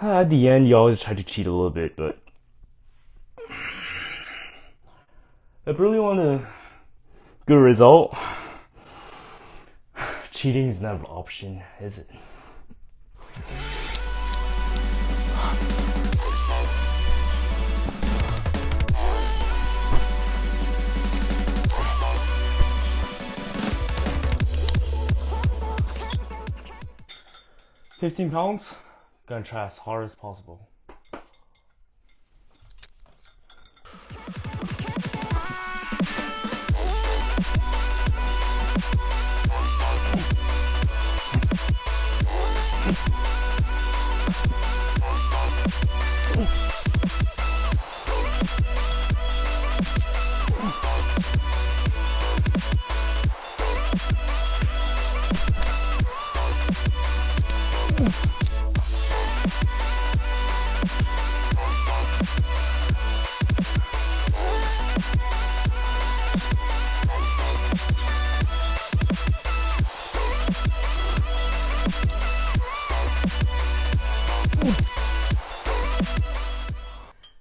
At the end, you always try to cheat a little bit, but if you really want a good result, cheating is never an option, is it? £15, gonna try as hard as possible.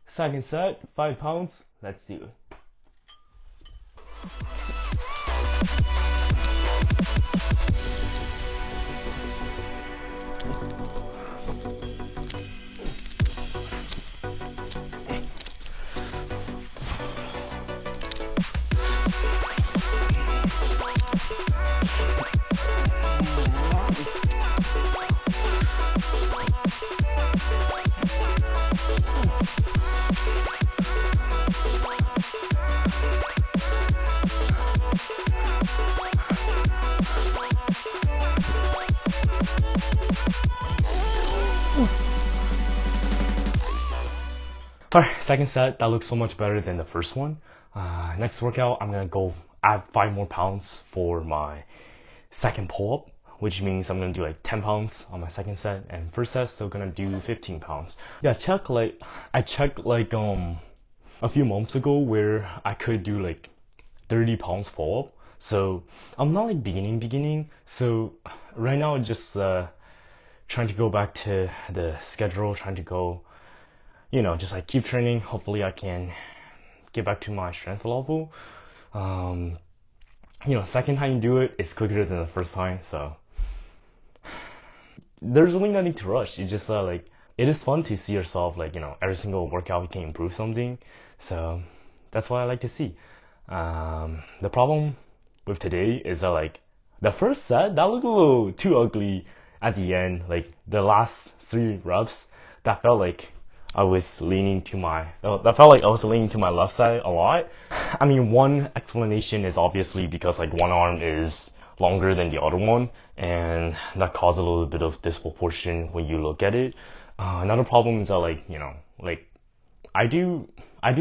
Second set, £5. Let's do it. Alright, second set, that looks so much better than the first one. Next workout, I'm gonna go add 5 more pounds for my second pull-up, which means I'm gonna do like 10 pounds on my second set, and first set still gonna do 15 pounds. Yeah, I checked a few months ago where I could do like 30 pounds pull-up. So I'm not like beginning. So right now I'm just trying to go back to the schedule, trying to go, just like keep training. Hopefully I can get back to my strength level. Second time you do it, it's quicker than the first time. So there's really nothing to rush. You just it is fun to see yourself every single workout you can improve something. So that's what I like to see. The problem with today is that the first set, that looked a little too ugly at the end. Like the last 3 reps, that felt like I was leaning to my left side a lot. I mean, one explanation is obviously because one arm is longer than the other one, and that causes a little bit of disproportion when you look at it. Another problem is that I do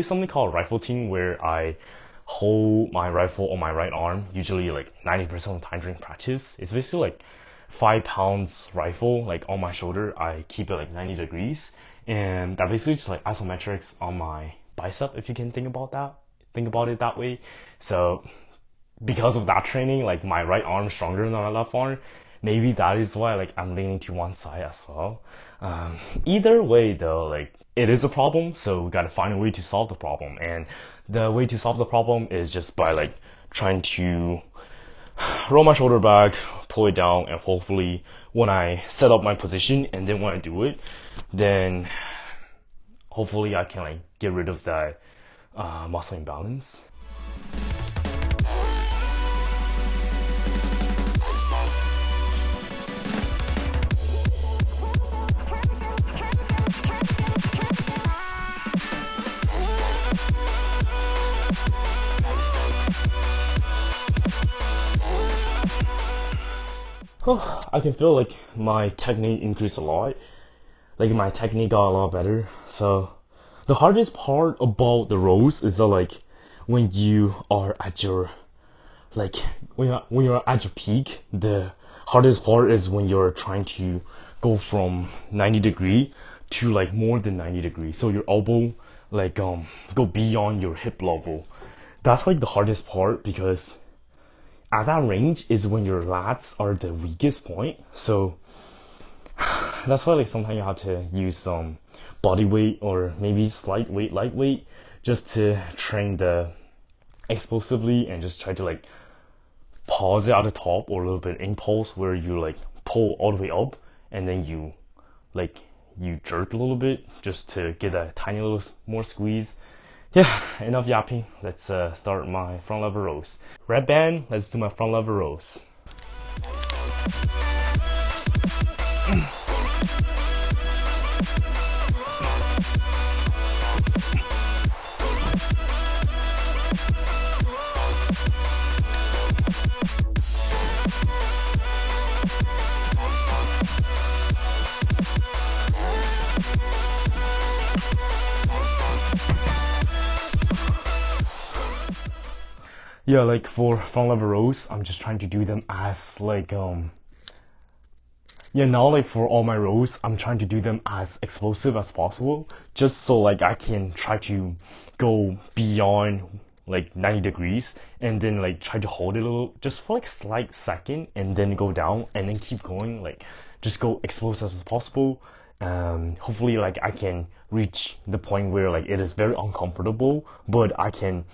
something called rifle team, where I hold my rifle on my right arm, usually 90% of the time during practice. It's basically 5 pounds rifle on my shoulder. I keep it 90 degrees, and that basically just isometrics on my bicep, if you can think about it that way. So because of that training, my right arm is stronger than my left arm. Maybe that is why I'm leaning to one side as well. Either way though, it is a problem, so we gotta find a way to solve the problem. And the way to solve the problem is just by trying to roll my shoulder back, pull it down, and hopefully when I set up my position and then when I do it, then hopefully I can get rid of that muscle imbalance. I can feel my technique increased a lot. My technique got a lot better. So the hardest part about the rows is that when you are at your when you're at your peak, the hardest part is when you're trying to go from 90 degree to more than 90 degrees. So your elbow go beyond your hip level. That's the hardest part, because at that range is when your lats are the weakest point. So that's why like sometimes you have to use some body weight or maybe slight weight, light weight, just to train the explosively and just try to like pause it at the top or a little bit impulse where you like pull all the way up and then you jerk a little bit just to get a tiny little more squeeze. Yeah, enough yapping. Let's start my front lever rows. Red band, let's do my front lever rows. Yeah, like for front lever rows, I'm just trying to do them as like now like for all my rows, I'm trying to do them as explosive as possible, just so like I can try to go beyond like 90 degrees and then like try to hold it a little, just for like slight second, and then go down and then keep going, like just go explosive as possible. Hopefully like I can reach the point where like it is very uncomfortable, but I can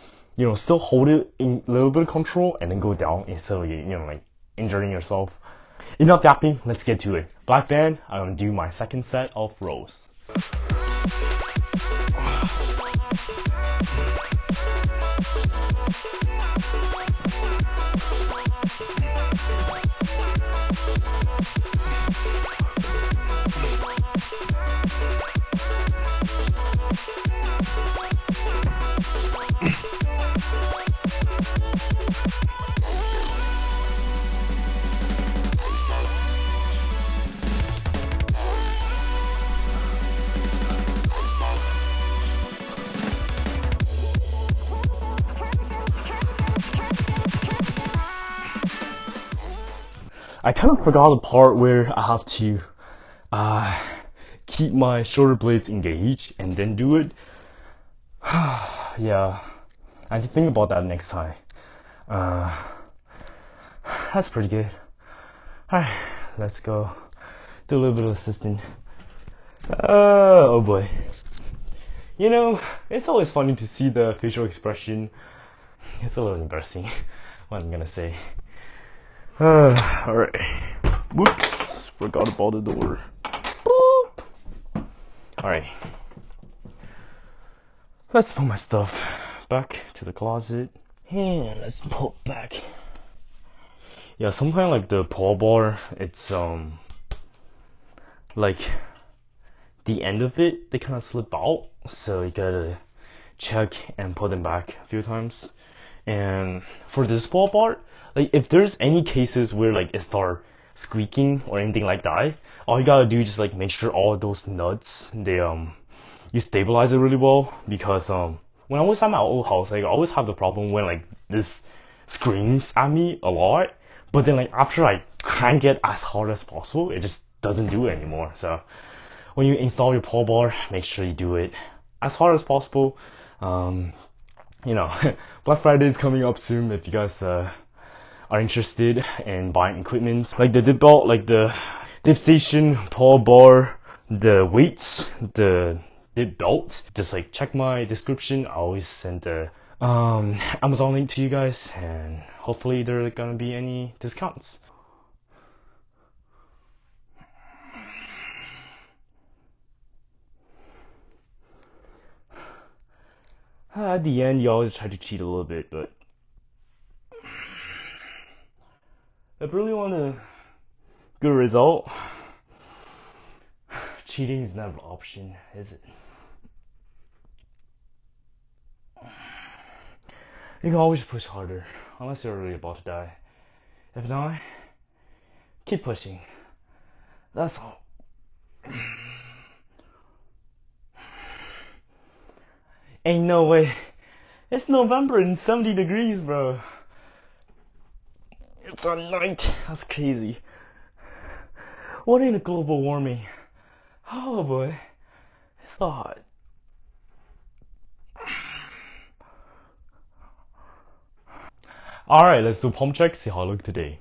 still hold it in a little bit of control and then go down instead of like injuring yourself. Enough yapping, let's get to it. Black band, I'm gonna do my second set of rows. I kind of forgot the part where I have to keep my shoulder blades engaged and then do it. Yeah, I have to think about that next time. That's pretty good. Alright, let's go do a little bit of assistant. Oh boy. It's always funny to see the facial expression. It's a little embarrassing, what I'm gonna say. Alright. Whoops. Forgot about the door. Boop. Alright. Let's put my stuff back to the closet. And let's pull back. Yeah, sometimes like the pull bar, it's like the end of it, they kind of slip out. So you gotta check and put them back a few times. And for this pull bar, like if there's any cases where like it start squeaking or anything like that, all you gotta do is just like make sure all those nuts, they you stabilize it really well. Because when I was at my old house, like I always have the problem when like this screams at me a lot, but then like after I crank it as hard as possible, it just doesn't do it anymore. So when you install your pull bar, make sure you do it as hard as possible. Black Friday is coming up soon. If you guys are interested in buying equipment like the dip belt, like the dip station, pull bar, the weights, the dip belt, just like check my description. I always send the Amazon link to you guys, and hopefully there are gonna be any discounts. At the end, you always try to cheat a little bit, but if you really want a good result, cheating is never an option, is it? You can always push harder, unless you're really about to die. If not, keep pushing. That's all. Ain't no way. It's November and 70 degrees, bro. It's at night. That's crazy. What ain't a global warming? Oh boy. It's so hot. Alright, let's do pump check, see how I look today.